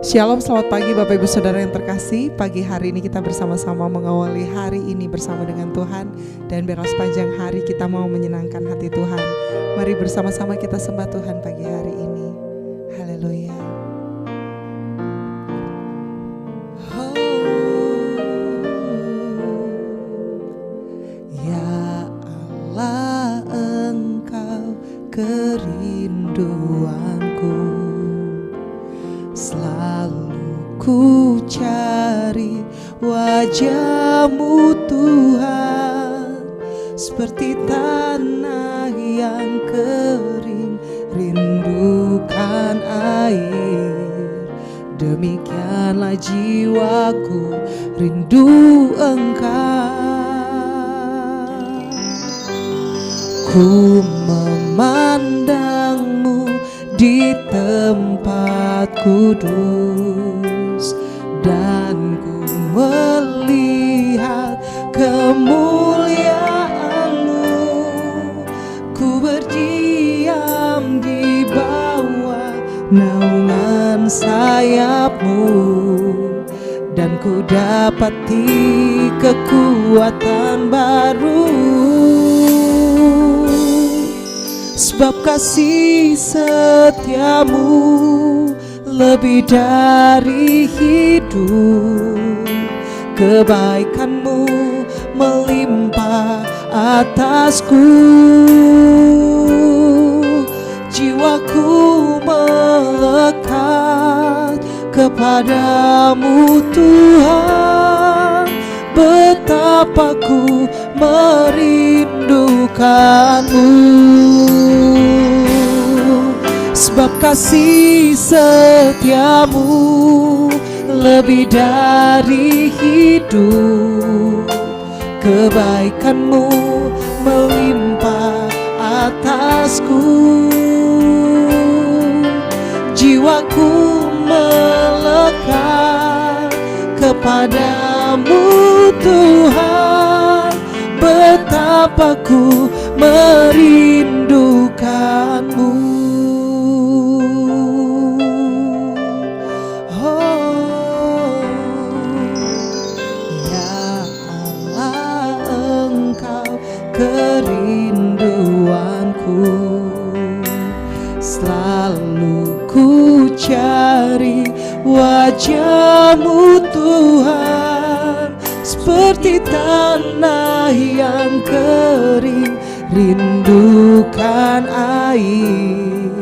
Shalom, selamat pagi Bapak Ibu Saudara yang terkasih. Pagi hari ini kita bersama-sama mengawali hari ini bersama dengan Tuhan. Dan biarlah sepanjang hari kita mau menyenangkan hati Tuhan. Mari bersama-sama kita sembah Tuhan pagi hari ini. Haleluya. Ya Allah, Engkau kerinduanku. Selalu ku cari wajah-Mu Tuhan, seperti tanah yang kering rindukan air. Demikianlah jiwaku rindu Engkau. Ku memandang-Mu di tempat kudus, dan ku melihat kemuliaan-Mu. Ku berdiam di bawah naungan sayap-Mu, dan ku dapati kekuatan baru. Sebab kasih setia-Mu lebih dari hidup, kebaikan-Mu melimpah atasku. Jiwaku melekat kepadamu Tuhan, betapa ku merindukan-Mu. Sebab kasih setia-Mu lebih dari hidup, kebaikan-Mu melimpah atasku. Jiwaku melekat kepadamu Tuhan, betapa ku merindukan-Mu. Kerinduanku, selalu ku cari wajah-Mu Tuhan, seperti tanah yang kering rindukan air.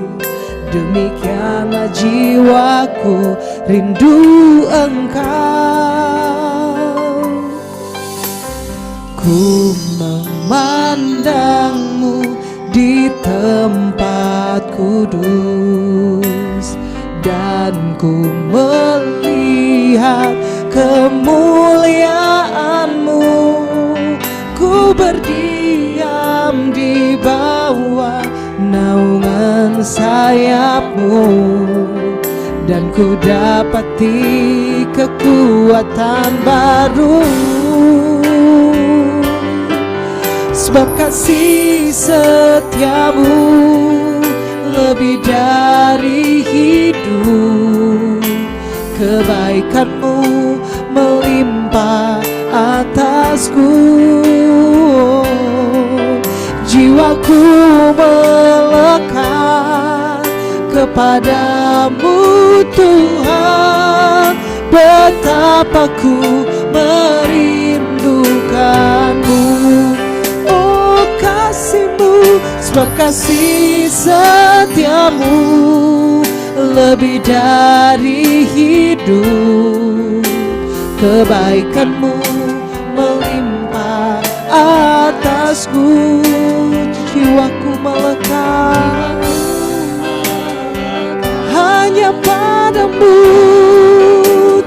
Demikianlah jiwaku rindu Engkau. Ku memandang-Mu di tempat kudus, dan ku melihat kemuliaan-Mu. Ku berdiam di bawah naungan sayap-Mu, dan ku dapati kekuatan baru. Sebab kasih setia-Mu lebih dari hidup, kebaikan-Mu melimpah atasku. Jiwaku melekat kepadamu Tuhan, betapa ku merindukan-Mu. Oh kasih-Mu, sebab kasih setia-Mu lebih dari hidup, kebaikan-Mu melimpah atasku. Jiwaku melekat hanya padamu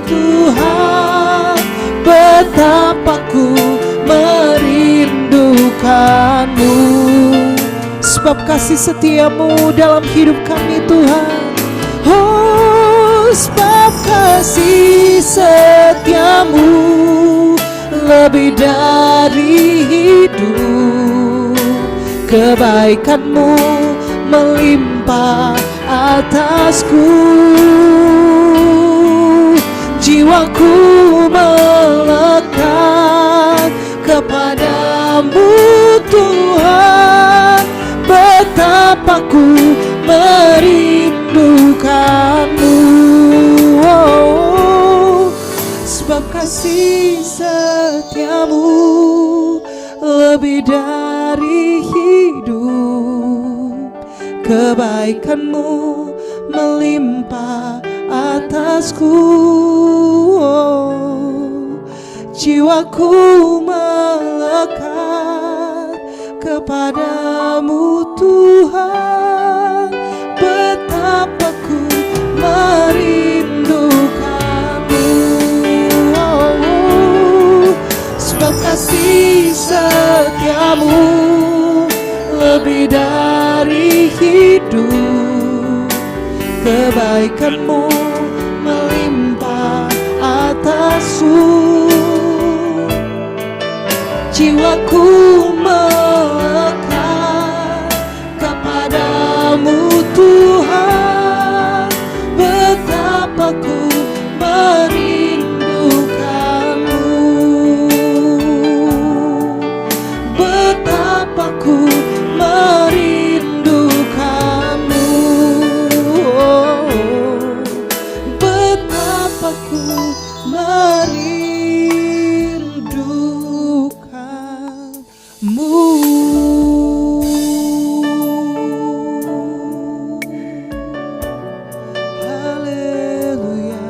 Tuhan, betapa ku merindukan-Mu. Sebab kasih setia-Mu dalam hidup kami Tuhan. Oh sebab kasih setia-Mu lebih dari hidup, kebaikan-Mu melimpah atasku. jiwaku melekat kepadamu Tuhan, betapa ku merindukanmu. Sebab kasih setiamu lebih dari hidup, kebaikanmu melimpah atasku. Jiwaku melekat kepadamu Tuhan, betapa ku merindukanmu. Sebab kasih setiamu lebih dari hidup, kebaikanmu melimpah atasku. Jiwaku melekat kepadamu Tuhan, betapa ku merindukanmu, betapa ku merindukanmu, betapa ku merindukanmu. Haleluya,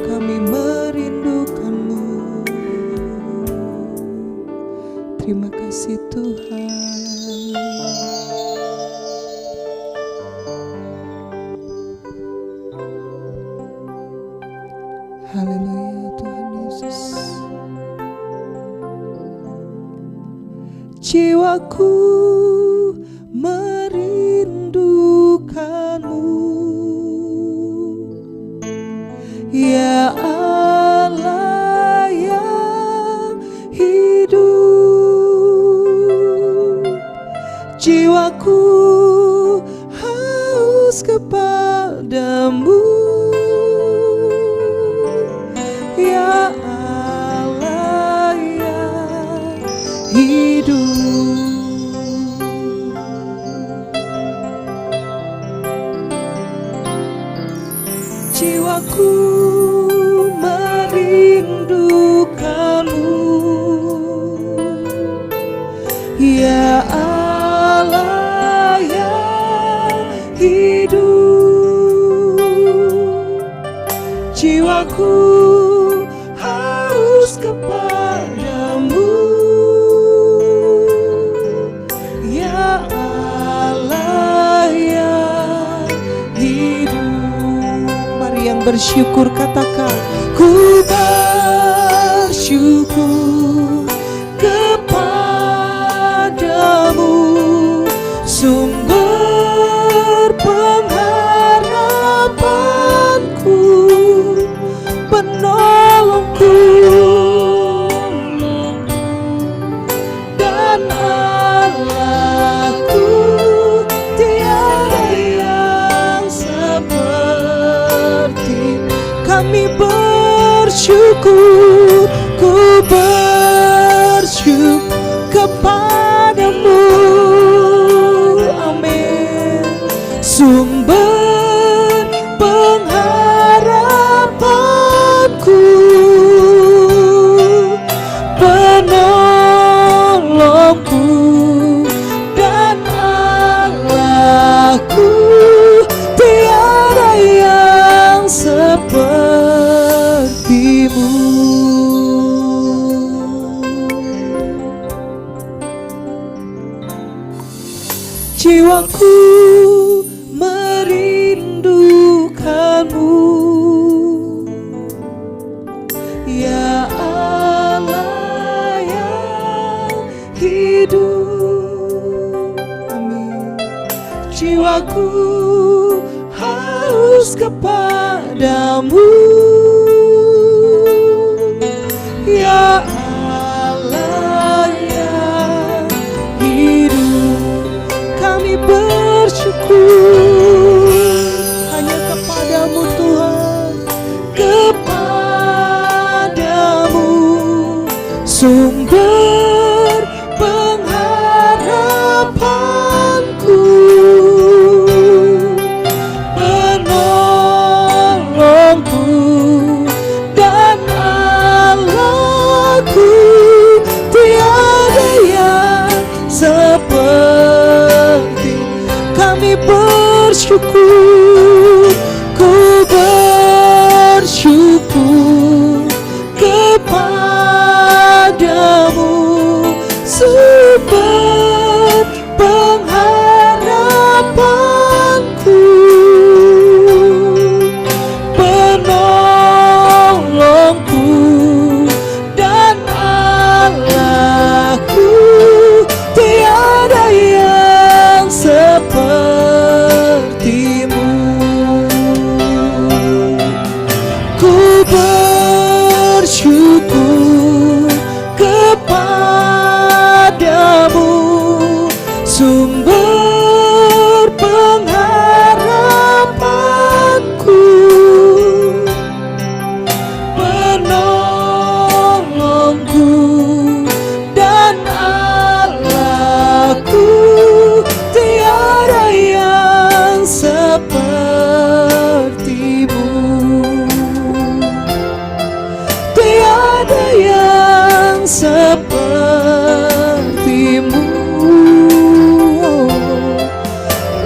kami merindukanmu. Terima kasih Tuhan. Haleluya Tuhan Yesus. Jiwaku merindukanmu, ya Allah yang hidup. Jiwaku haus kepadamu, ya Allah yang hidup. Jiwaku merindukanmu, ya Allah yang hidup. Jiwaku haus kepadamu, ya Allah yang hidup. Mari yang bersyukur katakan, ku bersyukur kepadamu, sumber pengharapanku, penolongku dan Allahku. Tiada yang seperti kami bersyukur, ku bersyukur kepadamu, amin. Sumber pengharapanku, penolongku dan Allahku. Tiada yang sepertimu. Jiwaku merindukanmu, ya Allah yang hidup, amin. Jiwaku haus kepadamu, ya Allah yang hidup. Kami bersyukur hanya kepadamu Tuhan, bersyukur, ku bersyukur kepadamu, sumber pengharapanku, penolongku dan Allahku, tiada yang sepertimu. Ku bersyukur kepadamu, sumber pengharapanku, penolongku dan Allahku, tiada yang sepertimu, tiada yang sepertimu,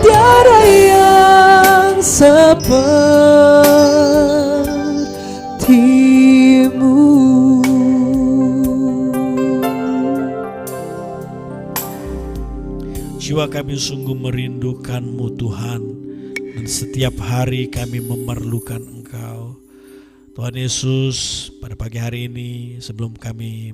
tiada yang sepertimu. Jiwa kami sungguh merindukan-Mu Tuhan, dan setiap hari kami memerlukan Engkau. Tuhan Yesus, pada pagi hari ini sebelum kami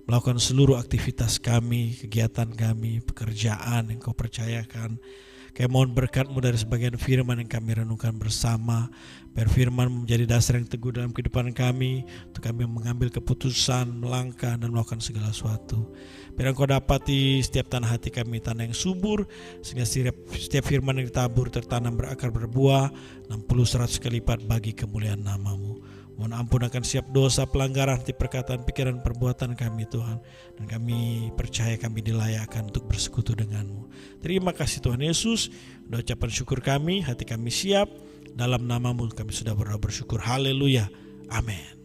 melakukan seluruh aktivitas kami, kegiatan kami, pekerjaan yang Kau percayakan, kami mohon berkat-Mu dari sebagian firman yang kami renungkan bersama. Biar firman menjadi dasar yang teguh dalam kehidupan kami, untuk kami mengambil keputusan, melangkah dan melakukan segala sesuatu. Biar Engkau dapati setiap tanah hati kami tanah yang subur, sehingga setiap firman yang ditabur tertanam berakar berbuah 60-100 kali lipat bagi kemuliaan nama-Mu. Mohon ampun akan setiap dosa, pelanggaran, hati, perkataan, pikiran, perbuatan kami Tuhan. Dan kami percaya kami dilayakkan untuk bersekutu dengan-Mu. Terima kasih Tuhan Yesus. Udah ucapan syukur kami, hati kami siap. Dalam nama-Mu kami sudah bersyukur. Haleluya. Amin.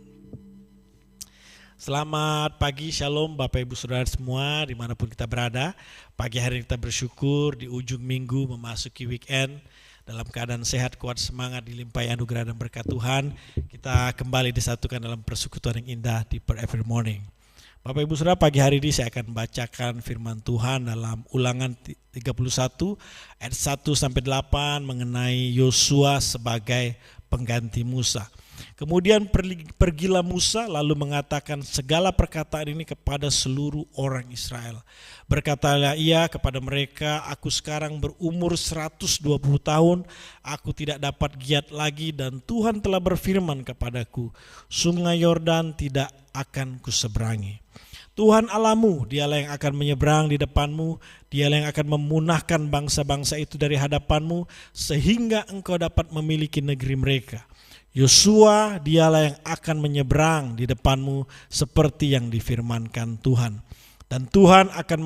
Selamat pagi, shalom Bapak Ibu Saudara semua dimanapun kita berada. Pagi hari kita bersyukur di ujung minggu memasuki weekend. Dalam keadaan sehat, kuat, semangat, dilimpahi anugerah dan berkat Tuhan, kita kembali disatukan dalam persekutuan yang indah di Per Every Morning. Bapak Ibu Saudara, pagi hari ini saya akan membacakan firman Tuhan dalam Ulangan 31 ayat 1-8 mengenai Yosua sebagai pengganti Musa. Kemudian pergilah Musa lalu mengatakan segala perkataan ini kepada seluruh orang Israel. Berkatalah ia kepada mereka, aku sekarang berumur 120 tahun, aku tidak dapat giat lagi dan Tuhan telah berfirman kepadaku, sungai Yordan tidak akan kuseberangi. Tuhan Allahmu, dialah yang akan menyeberang di depanmu, dialah yang akan memunahkan bangsa-bangsa itu dari hadapanmu, sehingga engkau dapat memiliki negeri mereka. Yosua dialah yang akan menyeberang di depanmu seperti yang difirmankan Tuhan. Dan Tuhan akan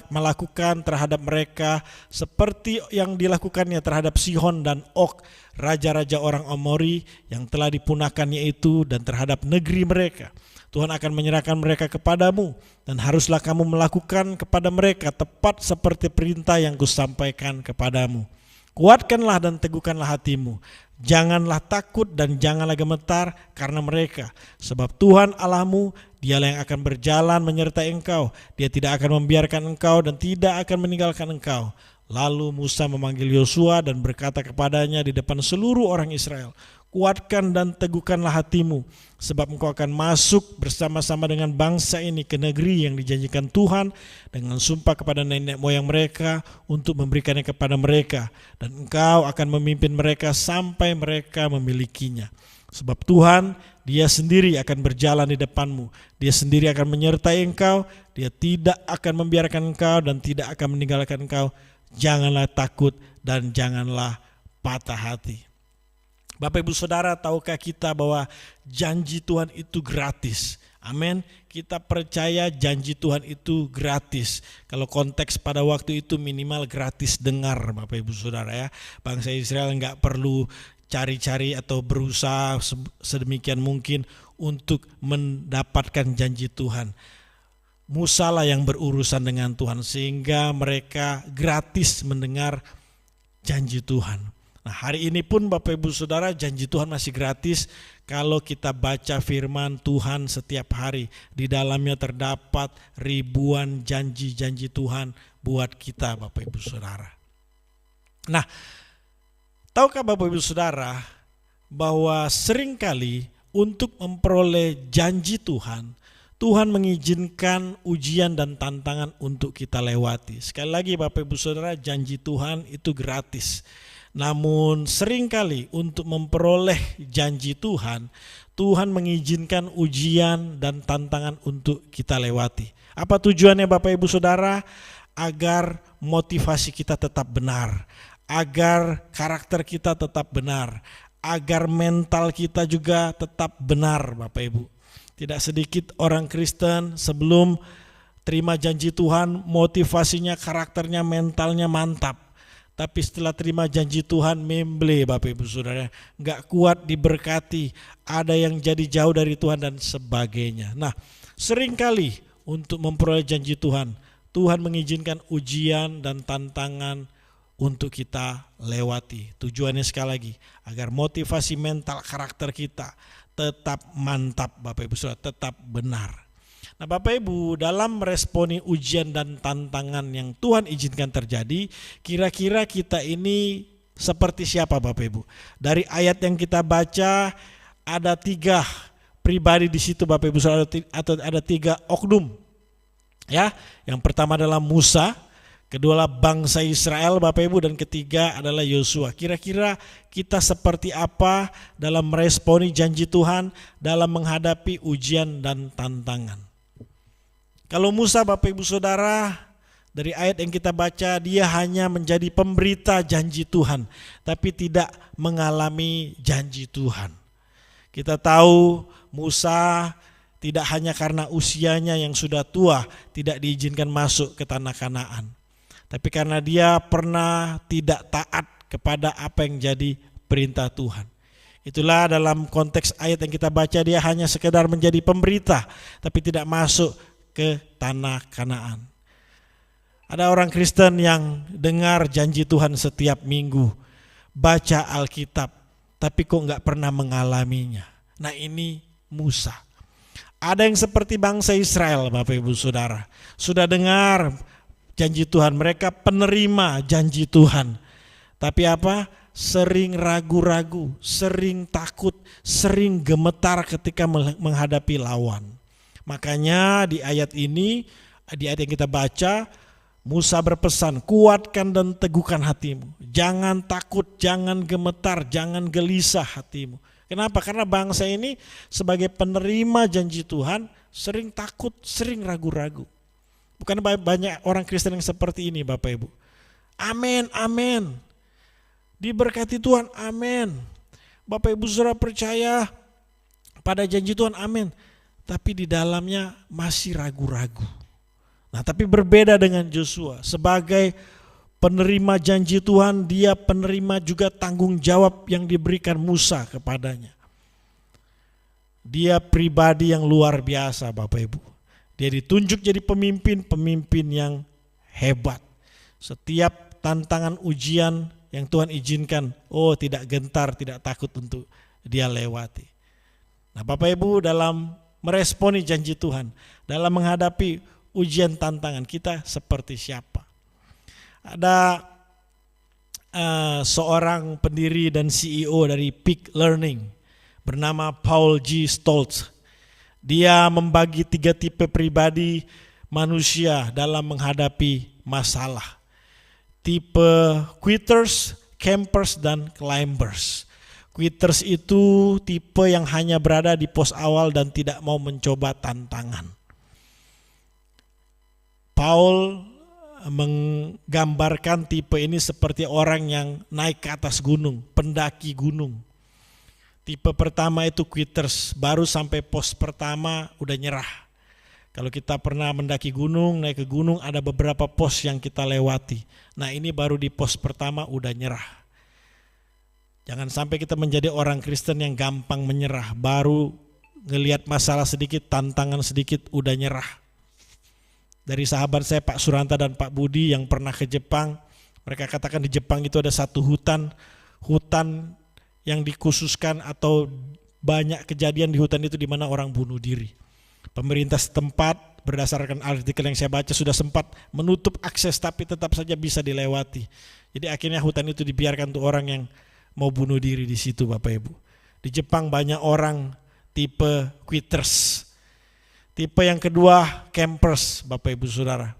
melakukan terhadap mereka seperti yang dilakukannya terhadap Sihon dan Og, raja-raja orang Amori yang telah dipunahkannya itu, dan terhadap negeri mereka. Tuhan akan menyerahkan mereka kepadamu, dan haruslah kamu melakukan kepada mereka tepat seperti perintah yang kusampaikan kepadamu. Kuatkanlah dan teguhkanlah hatimu. Janganlah takut dan janganlah gemetar karena mereka. Sebab Tuhan Allahmu, dialah yang akan berjalan menyertai engkau. Dia tidak akan membiarkan engkau dan tidak akan meninggalkan engkau. Lalu Musa memanggil Yosua dan berkata kepadanya di depan seluruh orang Israel, kuatkan dan teguhkanlah hatimu, sebab engkau akan masuk bersama-sama dengan bangsa ini ke negeri yang dijanjikan Tuhan dengan sumpah kepada nenek moyang mereka untuk memberikannya kepada mereka, dan engkau akan memimpin mereka sampai mereka memilikinya. Sebab Tuhan, Dia sendiri akan berjalan di depanmu, Dia sendiri akan menyertai engkau, Dia tidak akan membiarkan engkau dan tidak akan meninggalkan engkau. Janganlah takut dan janganlah patah hati. Bapak Ibu Saudara, tahukah kita bahwa janji Tuhan itu gratis? Amin. Kita percaya janji Tuhan itu gratis. Kalau konteks pada waktu itu minimal gratis dengar, Bapak Ibu Saudara ya. Bangsa Israel enggak perlu cari-cari atau berusaha sedemikian mungkin untuk mendapatkan janji Tuhan. Musa lah yang berurusan dengan Tuhan sehingga mereka gratis mendengar janji Tuhan. Nah, hari ini pun Bapak Ibu Saudara, janji Tuhan masih gratis kalau kita baca firman Tuhan setiap hari. Di dalamnya terdapat ribuan janji-janji Tuhan buat kita Bapak Ibu Saudara. Nah, tahukah Bapak Ibu Saudara bahwa seringkali untuk memperoleh janji Tuhan, Tuhan mengizinkan ujian dan tantangan untuk kita lewati. Sekali lagi Bapak Ibu Saudara, janji Tuhan itu gratis. Namun seringkali untuk memperoleh janji Tuhan, Tuhan mengizinkan ujian dan tantangan untuk kita lewati. Apa tujuannya Bapak Ibu Saudara? Agar motivasi kita tetap benar, agar karakter kita tetap benar, agar mental kita juga tetap benar Bapak Ibu. Tidak sedikit orang Kristen sebelum terima janji Tuhan, motivasinya, karakternya, mentalnya mantap. Tapi setelah terima janji Tuhan, memble Bapak Ibu Saudara, gak kuat diberkati, ada yang jadi jauh dari Tuhan dan sebagainya. Nah, seringkali untuk memperoleh janji Tuhan, Tuhan mengizinkan ujian dan tantangan untuk kita lewati. Tujuannya sekali lagi, agar motivasi mental karakter kita tetap mantap Bapak Ibu Saudara, tetap benar. Nah Bapak Ibu, dalam meresponi ujian dan tantangan yang Tuhan izinkan terjadi, kira-kira kita ini seperti siapa Bapak Ibu? Dari ayat yang kita baca ada 3 pribadi di situ Bapak Ibu Saudara, atau ada 3 oknum. Ya, yang pertama adalah Musa, kedua adalah bangsa Israel Bapak Ibu, dan ketiga adalah Yosua. Kira-kira kita seperti apa dalam meresponi janji Tuhan, dalam menghadapi ujian dan tantangan? Kalau Musa Bapak Ibu Saudara, dari ayat yang kita baca, dia hanya menjadi pemberita janji Tuhan, tapi tidak mengalami janji Tuhan. Kita tahu Musa tidak hanya karena usianya yang sudah tua tidak diizinkan masuk ke tanah Kanaan, tapi karena dia pernah tidak taat kepada apa yang jadi perintah Tuhan. Itulah dalam konteks ayat yang kita baca, dia hanya sekedar menjadi pemberita tapi tidak masuk ke tanah Kanaan. Ada orang Kristen yang dengar janji Tuhan setiap minggu, baca Alkitab, tapi kok gak pernah mengalaminya. Nah ini Musa. Ada yang seperti bangsa Israel Bapak Ibu Saudara, sudah dengar janji Tuhan, mereka penerima janji Tuhan, tapi apa? Sering ragu-ragu, sering takut, sering gemetar ketika menghadapi lawan. Makanya di ayat ini, di ayat yang kita baca, Musa berpesan, kuatkan dan teguhkan hatimu. Jangan takut, jangan gemetar, jangan gelisah hatimu. Kenapa? Karena bangsa ini sebagai penerima janji Tuhan sering takut, sering ragu-ragu. Bukan banyak orang Kristen yang seperti ini Bapak Ibu. Amin, amin. Diberkati Tuhan, amin. Bapak Ibu Saudara percaya pada janji Tuhan, amin. Tapi di dalamnya masih ragu-ragu. Nah tapi berbeda dengan Yosua, sebagai penerima janji Tuhan, dia penerima juga tanggung jawab yang diberikan Musa kepadanya. Dia pribadi yang luar biasa Bapak Ibu. Dia ditunjuk jadi pemimpin yang hebat. Setiap tantangan ujian yang Tuhan izinkan, tidak gentar, tidak takut untuk dia lewati. Nah Bapak Ibu, dalam meresponi janji Tuhan, dalam menghadapi ujian tantangan, kita seperti siapa? Ada seorang pendiri dan CEO dari Peak Learning bernama Paul G. Stoltz. Dia membagi 3 tipe pribadi manusia dalam menghadapi masalah. Tipe quitters, campers, dan climbers. Quitters itu tipe yang hanya berada di pos awal dan tidak mau mencoba tantangan. Paul menggambarkan tipe ini seperti orang yang naik ke atas gunung, pendaki gunung. Tipe pertama itu quitters, baru sampai pos pertama udah nyerah. Kalau kita pernah mendaki gunung, naik ke gunung, ada beberapa pos yang kita lewati. Nah ini baru di pos pertama udah nyerah. Jangan sampai kita menjadi orang Kristen yang gampang menyerah, baru ngelihat masalah sedikit, tantangan sedikit udah nyerah. Dari sahabat saya Pak Suranta dan Pak Budi yang pernah ke Jepang, Mereka katakan di Jepang itu ada satu hutan yang dikhususkan atau banyak kejadian di hutan itu di mana orang bunuh diri. Pemerintah setempat berdasarkan artikel yang saya baca sudah sempat menutup akses tapi tetap saja bisa dilewati. Jadi akhirnya hutan itu dibiarkan untuk orang yang mau bunuh diri di situ, Bapak Ibu. Di Jepang banyak orang tipe quitters. Tipe yang kedua campers, Bapak Ibu Saudara.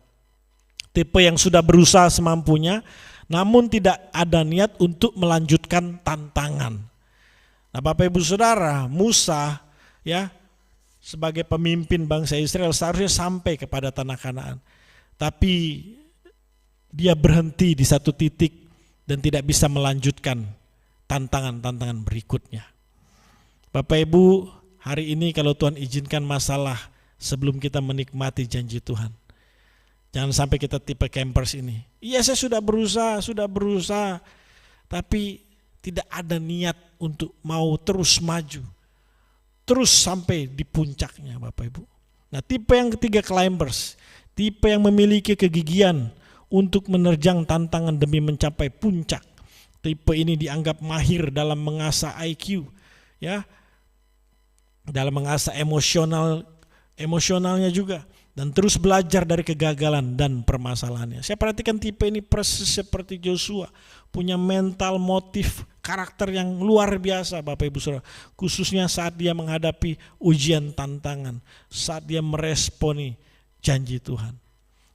Tipe yang sudah berusaha semampunya namun tidak ada niat untuk melanjutkan tantangan. Nah, Bapak Ibu Saudara, Musa ya sebagai pemimpin bangsa Israel seharusnya sampai kepada tanah Kanaan. Tapi dia berhenti di satu titik dan tidak bisa melanjutkan tantangan-tantangan berikutnya. Bapak Ibu, hari ini kalau Tuhan izinkan masalah sebelum kita menikmati janji Tuhan. Jangan sampai kita tipe campers ini. Iya, saya sudah berusaha, tapi tidak ada niat untuk mau terus maju. Terus sampai di puncaknya, Bapak Ibu. Nah, tipe yang ketiga climbers, tipe yang memiliki kegigihan untuk menerjang tantangan demi mencapai puncak. Tipe ini dianggap mahir dalam mengasah IQ, ya, dalam mengasah emosionalnya juga, dan terus belajar dari kegagalan dan permasalahannya. Saya perhatikan tipe ini persis seperti Joshua, punya mental, motif, karakter yang luar biasa, Bapak Ibu Saudara, khususnya saat dia menghadapi ujian tantangan, saat dia meresponi janji Tuhan.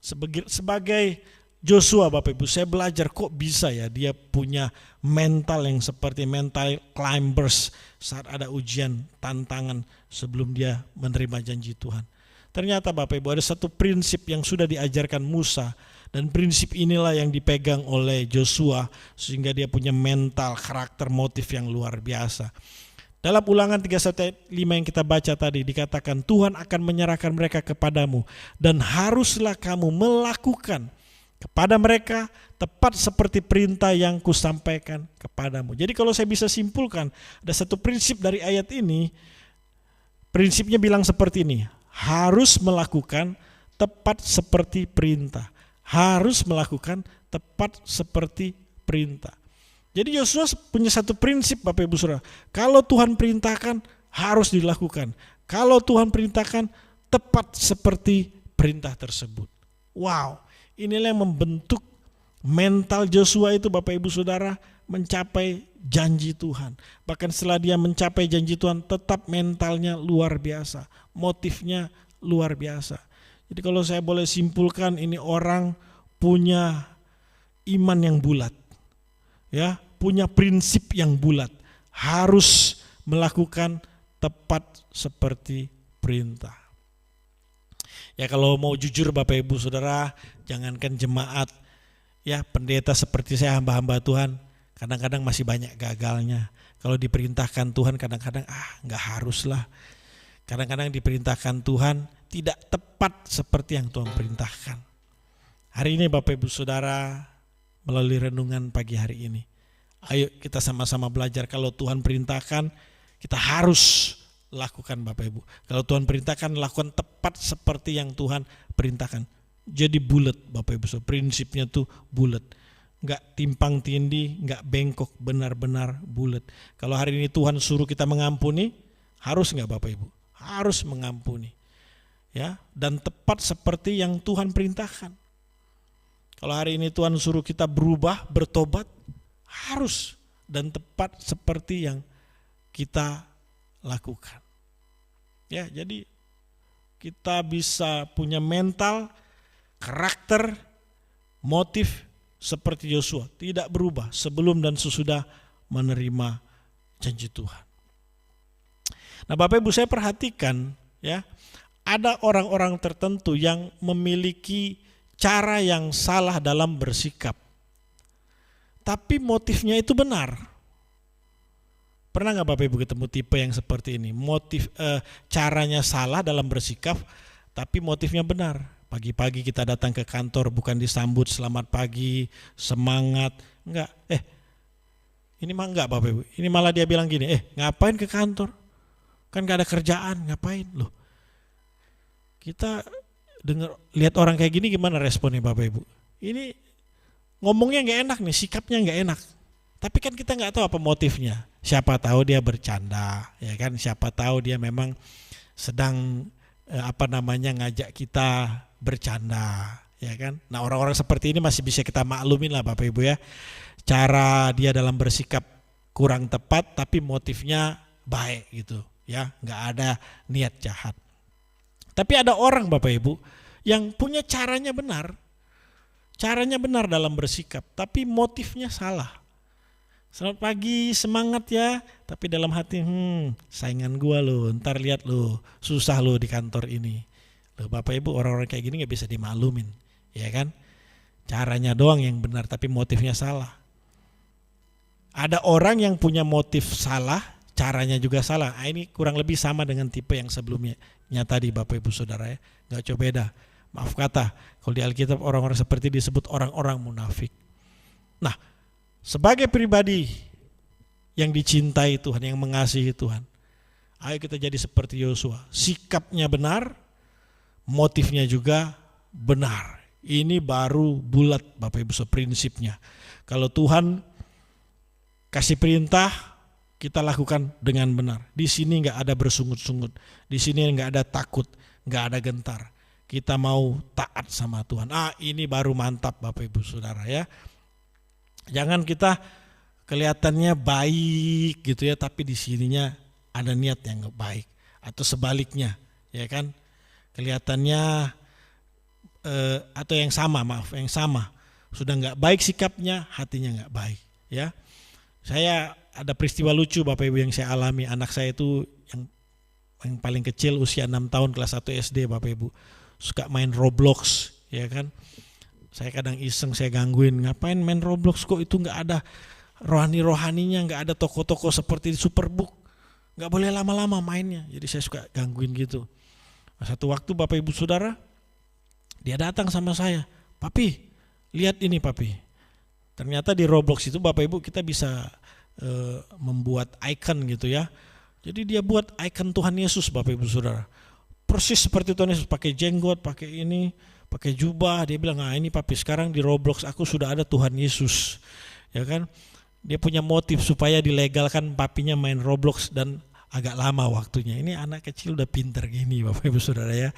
Sebagai Joshua, Bapak Ibu, saya belajar kok bisa ya dia punya mental yang seperti mental climbers saat ada ujian tantangan sebelum dia menerima janji Tuhan. Ternyata Bapak Ibu ada satu prinsip yang sudah diajarkan Musa, dan prinsip inilah yang dipegang oleh Joshua sehingga dia punya mental, karakter, motif yang luar biasa. Dalam Ulangan 31:5 yang kita baca tadi dikatakan Tuhan akan menyerahkan mereka kepadamu dan haruslah kamu melakukan kepada mereka tepat seperti perintah yang kusampaikan kepadamu. Jadi kalau saya bisa simpulkan ada satu prinsip dari ayat ini, prinsipnya bilang seperti ini. Harus melakukan tepat seperti perintah. Harus melakukan tepat seperti perintah. Jadi Yosua punya satu prinsip, Bapak Ibu Saudara. Kalau Tuhan perintahkan harus dilakukan. Kalau Tuhan perintahkan tepat seperti perintah tersebut. Wow, inilah yang membentuk mental Joshua itu, Bapak Ibu Saudara, mencapai janji Tuhan. Bahkan setelah dia mencapai janji Tuhan, tetap mentalnya luar biasa, motifnya luar biasa. Jadi kalau saya boleh simpulkan, ini orang punya iman yang bulat, ya, punya prinsip yang bulat, harus melakukan tepat seperti perintah. Ya kalau mau jujur Bapak Ibu Saudara, jangankan jemaat, ya pendeta seperti saya, hamba-hamba Tuhan, kadang-kadang masih banyak gagalnya. Kalau diperintahkan Tuhan kadang-kadang nggak harus lah. Kadang-kadang diperintahkan Tuhan tidak tepat seperti yang Tuhan perintahkan. Hari ini Bapak Ibu Saudara, melalui renungan pagi hari ini, ayo kita sama-sama belajar. Kalau Tuhan perintahkan, kita harus lakukan Bapak Ibu. Kalau Tuhan perintahkan, lakukan tepat seperti yang Tuhan perintahkan. Jadi bulat Bapak Ibu Saudara, prinsipnya tuh bulat. Enggak timpang tindih, enggak bengkok, benar-benar bulat. Kalau hari ini Tuhan suruh kita mengampuni, harus enggak Bapak Ibu? Harus mengampuni. Ya, dan tepat seperti yang Tuhan perintahkan. Kalau hari ini Tuhan suruh kita berubah, bertobat, harus dan tepat seperti yang kita lakukan. Ya, jadi kita bisa punya mental, karakter, motif seperti Yosua, tidak berubah sebelum dan sesudah menerima janji Tuhan. Nah, Bapak Ibu, saya perhatikan ya, ada orang-orang tertentu yang memiliki cara yang salah dalam bersikap. Tapi motifnya itu benar. Pernah nggak Bapak Ibu ketemu tipe yang seperti ini? Caranya salah dalam bersikap, tapi motifnya benar. Pagi-pagi kita datang ke kantor bukan disambut selamat pagi, semangat, enggak. Ini mah enggak Bapak Ibu. Ini malah dia bilang gini, ngapain ke kantor? Kan gak ada kerjaan, ngapain loh? Kita lihat orang kayak gini gimana responnya Bapak Ibu? Ini ngomongnya nggak enak nih, sikapnya nggak enak. Tapi kan kita nggak tahu apa motifnya. Siapa tahu dia bercanda, ya kan? Siapa tahu dia memang sedang ngajak kita bercanda, ya kan? Nah, orang-orang seperti ini masih bisa kita maklumin lah Bapak Ibu ya. Cara dia dalam bersikap kurang tepat tapi motifnya baik gitu, ya, nggak ada niat jahat. Tapi ada orang Bapak Ibu yang punya caranya benar dalam bersikap, tapi motifnya salah. Selamat pagi, semangat ya, tapi dalam hati, saingan gua lo, ntar lihat lo, susah lo di kantor ini. Loh, Bapak Ibu, orang-orang kayak gini gak bisa dimaklumin, ya kan? Caranya doang yang benar, tapi motifnya salah. Ada orang yang punya motif salah, caranya juga salah. Ini kurang lebih sama dengan tipe yang sebelumnya tadi Bapak Ibu Saudara ya, gak coba beda. Maaf kata, kalau di Alkitab orang-orang seperti disebut orang-orang munafik. Nah, sebagai pribadi yang dicintai Tuhan, yang mengasihi Tuhan, ayo kita jadi seperti Yosua. Sikapnya benar, motifnya juga benar. Ini baru bulat Bapak Ibu prinsipnya. Kalau Tuhan kasih perintah, kita lakukan dengan benar. Di sini nggak ada bersungut-sungut, di sini nggak ada takut, nggak ada gentar. Kita mau taat sama Tuhan. Ini baru mantap Bapak Ibu Saudara ya. Jangan kita kelihatannya baik gitu ya, tapi di sininya ada niat yang nggak baik, atau sebaliknya, ya kan? Kelihatannya atau yang sama sudah nggak baik sikapnya, hatinya nggak baik, ya. Saya ada peristiwa lucu Bapak Ibu yang saya alami. Anak saya itu yang paling kecil usia 6 tahun kelas 1 SD Bapak Ibu, suka main Roblox, ya kan? Saya kadang iseng, saya gangguin, ngapain main Roblox, kok itu gak ada rohani-rohaninya, gak ada toko-toko seperti di Superbook, gak boleh lama-lama mainnya. Jadi saya suka gangguin gitu. Satu waktu Bapak Ibu Saudara, dia datang sama saya, "Papi, lihat ini Papi." Ternyata di Roblox itu Bapak Ibu kita bisa membuat icon gitu ya. Jadi dia buat icon Tuhan Yesus Bapak Ibu Saudara. Persis seperti Tuhan Yesus, pakai jenggot, pakai ini, pakai jubah. Dia bilang, ini Papi, sekarang di Roblox aku sudah ada Tuhan Yesus, ya kan? Dia punya motif supaya dilegalkan papinya main Roblox, dan agak lama waktunya. Ini anak kecil udah pinter gini Bapak Ibu Saudara ya.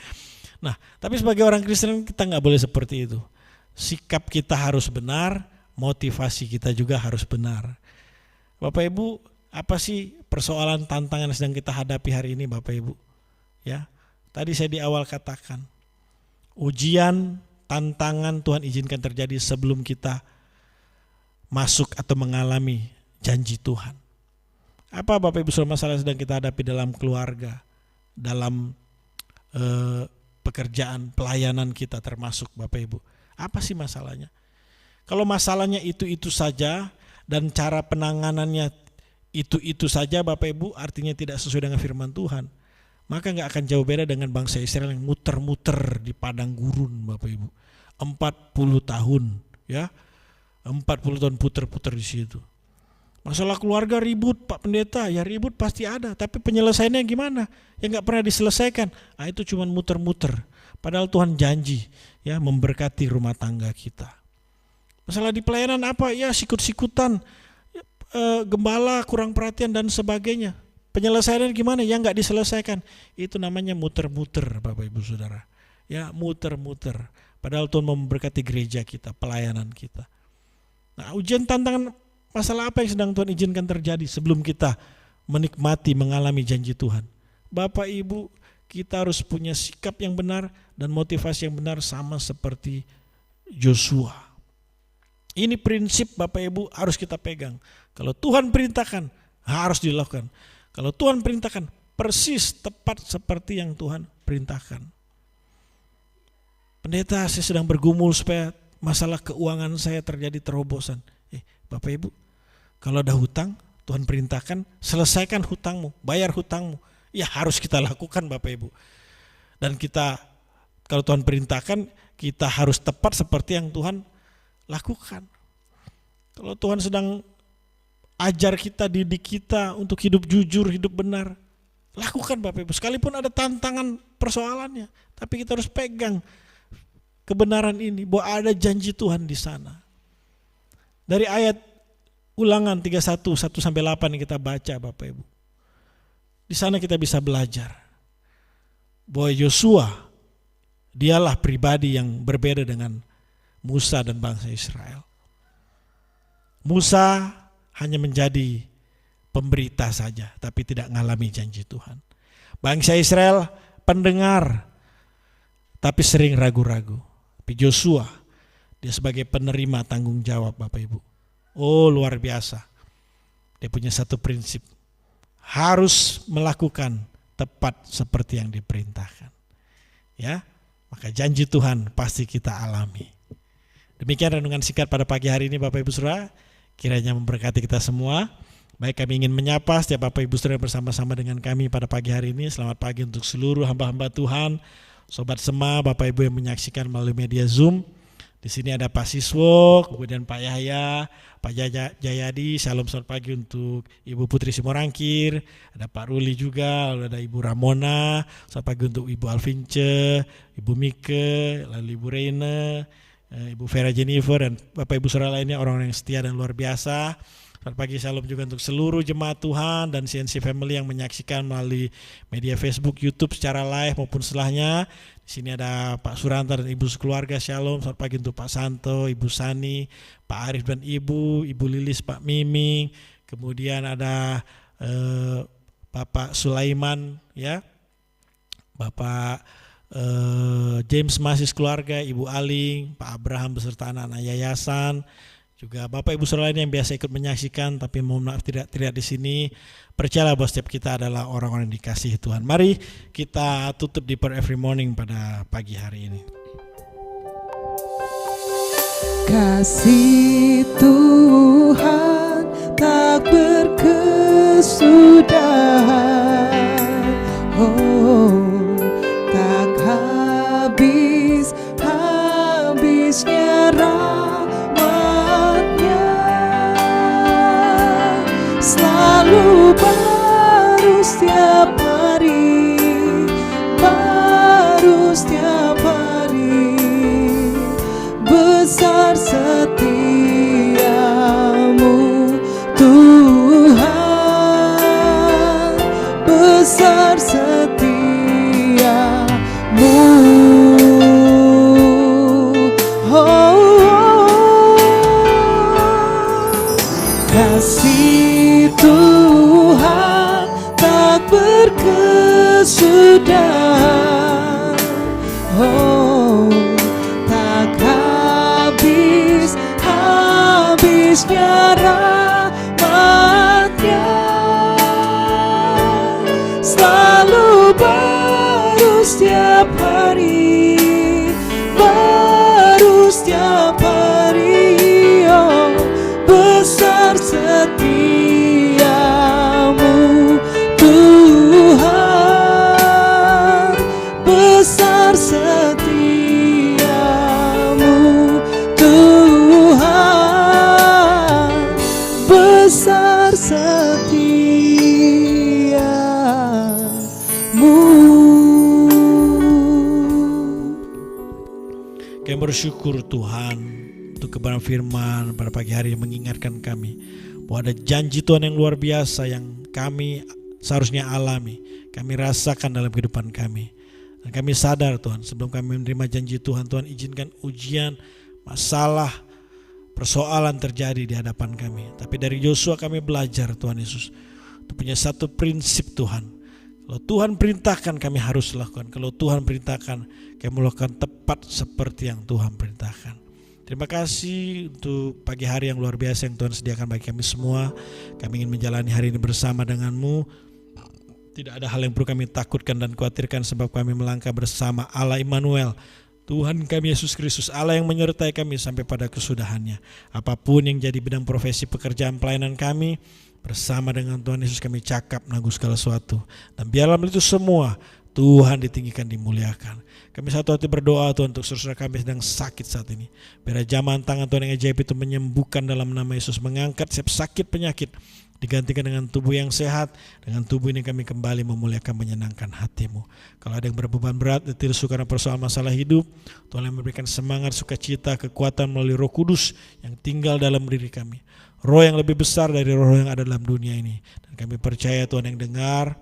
Nah, tapi sebagai orang Kristen kita nggak boleh seperti itu. Sikap kita harus benar, motivasi kita juga harus benar. Bapak Ibu, apa sih persoalan tantangan yang sedang kita hadapi hari ini Bapak Ibu? Ya, tadi saya di awal katakan, ujian, tantangan Tuhan izinkan terjadi sebelum kita masuk atau mengalami janji Tuhan. Apa Bapak Ibu Saudara masalah sedang kita hadapi dalam keluarga, dalam pekerjaan, pelayanan kita termasuk Bapak Ibu? Apa sih masalahnya? Kalau masalahnya itu saja dan cara penanganannya itu saja Bapak Ibu, artinya tidak sesuai dengan firman Tuhan, maka gak akan jauh beda dengan bangsa Israel yang muter-muter di padang gurun Bapak Ibu. 40 tahun ya. 40 tahun puter-puter di situ. Masalah keluarga ribut Pak Pendeta, ya ribut pasti ada, tapi penyelesaiannya gimana? Yang gak pernah diselesaikan. Itu cuma muter-muter. Padahal Tuhan janji ya memberkati rumah tangga kita. Masalah di pelayanan apa? Ya sikut-sikutan, gembala kurang perhatian dan sebagainya. Penyelesaiannya gimana? Yang gak diselesaikan. Itu namanya muter-muter Bapak Ibu Saudara. Ya muter-muter. Padahal Tuhan memberkati gereja kita, pelayanan kita. Nah, ujian, tantangan, masalah apa yang sedang Tuhan izinkan terjadi sebelum kita menikmati, mengalami janji Tuhan? Bapak Ibu, kita harus punya sikap yang benar dan motivasi yang benar sama seperti Joshua. Ini prinsip Bapak Ibu harus kita pegang. Kalau Tuhan perintahkan, harus dilakukan. Kalau Tuhan perintahkan, persis tepat seperti yang Tuhan perintahkan. Pendeta, saya sedang bergumul supaya masalah keuangan saya terjadi terobosan. Bapak Ibu, kalau ada hutang, Tuhan perintahkan, selesaikan hutangmu, bayar hutangmu. Ya harus kita lakukan Bapak Ibu. Dan kita, kalau Tuhan perintahkan, kita harus tepat seperti yang Tuhan lakukan. Kalau Tuhan sedang ajar kita, didik kita untuk hidup jujur, hidup benar, lakukan Bapak Ibu. Sekalipun ada tantangan persoalannya, tapi kita harus pegang kebenaran ini, bahwa ada janji Tuhan di sana. Dari ayat Ulangan 31, 1-8 yang kita baca Bapak Ibu. Di sana kita bisa belajar bahwa Yosua dialah pribadi yang berbeda dengan Musa dan bangsa Israel. Musa hanya menjadi pemberita saja, tapi tidak mengalami janji Tuhan. Bangsa Israel pendengar, tapi sering ragu-ragu. Tapi Yosua, dia sebagai penerima tanggung jawab Bapak Ibu. Oh, luar biasa. Dia punya satu prinsip. Harus melakukan tepat seperti yang diperintahkan. Ya, maka janji Tuhan pasti kita alami. Demikian renungan singkat pada pagi hari ini Bapak Ibu Saudara. Kiranya memberkati kita semua. Baik, kami ingin menyapa setiap Bapak Ibu Saudara bersama-sama dengan kami pada pagi hari ini. Selamat pagi untuk seluruh hamba-hamba Tuhan, Sobat Sema, Bapak Ibu yang menyaksikan melalui media Zoom. Di sini ada Pak Siswo, kemudian Pak Yahya, Pak Jayadi. Shalom, selamat pagi untuk Ibu Putri Simorangkir, ada Pak Ruli juga, lalu ada Ibu Ramona. Selamat pagi untuk Ibu Alvince, Ibu Mike, lalu Ibu Reina, Ibu Vera Jennifer, dan Bapak Ibu Saudara lainnya, orang-orang yang setia dan luar biasa. Selamat pagi, shalom juga untuk seluruh jemaat Tuhan dan CNC Family yang menyaksikan melalui media Facebook, YouTube secara live maupun setelahnya. Di sini ada Pak Suranta dan Ibu sekeluarga, shalom. Selamat pagi untuk Pak Santo, Ibu Sani, Pak Arif dan Ibu Lilis, Pak Miming. Kemudian ada Bapak Sulaiman, ya, Bapak James Masis keluarga, Ibu Aling, Pak Abraham beserta anak-anak yayasan. Juga Bapak Ibu Saudara lain yang biasa ikut menyaksikan tapi mohon maaf tidak di sini. Percayalah bahwa setiap kita adalah orang-orang yang dikasihi Tuhan. Mari kita tutup di prayer every morning pada pagi hari ini. Kasih Tuhan tak berkesudahan, oh, tak habisnya rahmatnya, selalu baru setiap hari, besar setiamu Tuhan, besar setiamu, kasih Tuhan tak berkesudahan, oh, tak habisnya rahmatnya, selalu baru setiap hari, oh, besar setiamu Tuhan, besar setiamu Tuhan, besar setiamu. Kami bersyukur Tuhan untuk kebenaran firman pada pagi hari yang mengingatkan kami bahwa ada janji Tuhan yang luar biasa yang kami seharusnya alami, kami rasakan dalam kehidupan kami. Dan kami sadar Tuhan, sebelum kami menerima janji Tuhan, Tuhan izinkan ujian, masalah, persoalan terjadi di hadapan kami. Tapi dari Yosua kami belajar Tuhan Yesus, untuk punya satu prinsip Tuhan. Kalau Tuhan perintahkan kami harus lakukan. Kalau Tuhan perintahkan kami melakukan tepat seperti yang Tuhan perintahkan. Terima kasih untuk pagi hari yang luar biasa yang Tuhan sediakan bagi kami semua. Kami ingin menjalani hari ini bersama dengan-Mu. Tidak ada hal yang perlu kami takutkan dan khawatirkan sebab kami melangkah bersama Allah Immanuel, Tuhan kami Yesus Kristus, Allah yang menyertai kami sampai pada kesudahannya. Apapun yang jadi bidang profesi pekerjaan pelayanan kami, bersama dengan Tuhan Yesus kami cakap menangguh segala sesuatu. Dan biarlah itu semua Tuhan ditinggikan, dimuliakan. Kami satu hati berdoa Tuhan untuk saudara kami sedang sakit saat ini. Biar jamahan tangan Tuhan yang ajaib itu menyembuhkan dalam nama Yesus, mengangkat setiap sakit penyakit digantikan dengan tubuh yang sehat. Dengan tubuh ini kami kembali memuliakan, menyenangkan hati-Mu. Kalau ada yang berbeban berat, letih lesu karena persoalan masalah hidup, Tuhan yang memberikan semangat, sukacita, kekuatan melalui Roh Kudus yang tinggal dalam diri kami. Roh yang lebih besar dari roh yang ada dalam dunia ini. Dan kami percaya Tuhan yang dengar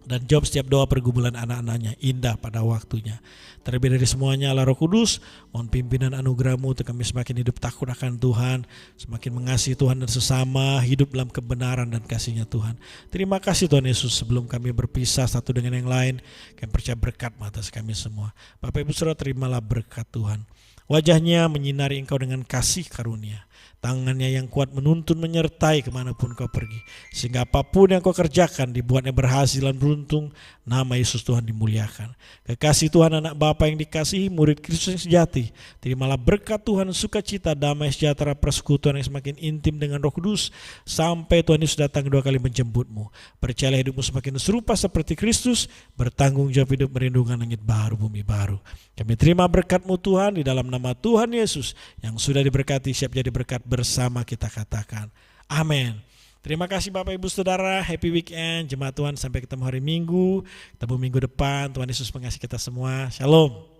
dan jawab setiap doa pergumulan anak-anaknya indah pada waktunya. Terlebih dari semuanya Allah Roh Kudus, mohon pimpinan anugerah-Mu untuk kami semakin hidup takut akan Tuhan, semakin mengasihi Tuhan dan sesama, hidup dalam kebenaran dan kasih-Nya Tuhan. Terima kasih Tuhan Yesus, sebelum kami berpisah satu dengan yang lain, kami percaya berkat atas kami semua. Bapak Ibu Saudara, terimalah berkat Tuhan. Wajahnya menyinari engkau dengan kasih karunia. Tangannya yang kuat menuntun menyertai kemanapun kau pergi. Sehingga apapun yang kau kerjakan dibuatnya berhasil dan beruntung. Nama Yesus Tuhan dimuliakan. Kekasih Tuhan anak Bapa yang dikasihi, murid Kristus yang sejati. Terimalah berkat Tuhan, sukacita, damai, sejahtera, persekutuan yang semakin intim dengan Roh Kudus. Sampai Tuhan Yesus datang kedua kali menjemputmu. Percayalah hidupmu semakin serupa seperti Kristus. Bertanggung jawab hidup merindukan langit baru, bumi baru. Kami terima berkat-Mu Tuhan di dalam nama Tuhan Yesus yang sudah diberkati, siap jadi berkat bersama kita katakan. Amin. Terima kasih Bapak Ibu Saudara, happy weekend, jemaat Tuhan, sampai ketemu hari Minggu, ketemu minggu depan. Tuhan Yesus mengasihi kita semua, shalom.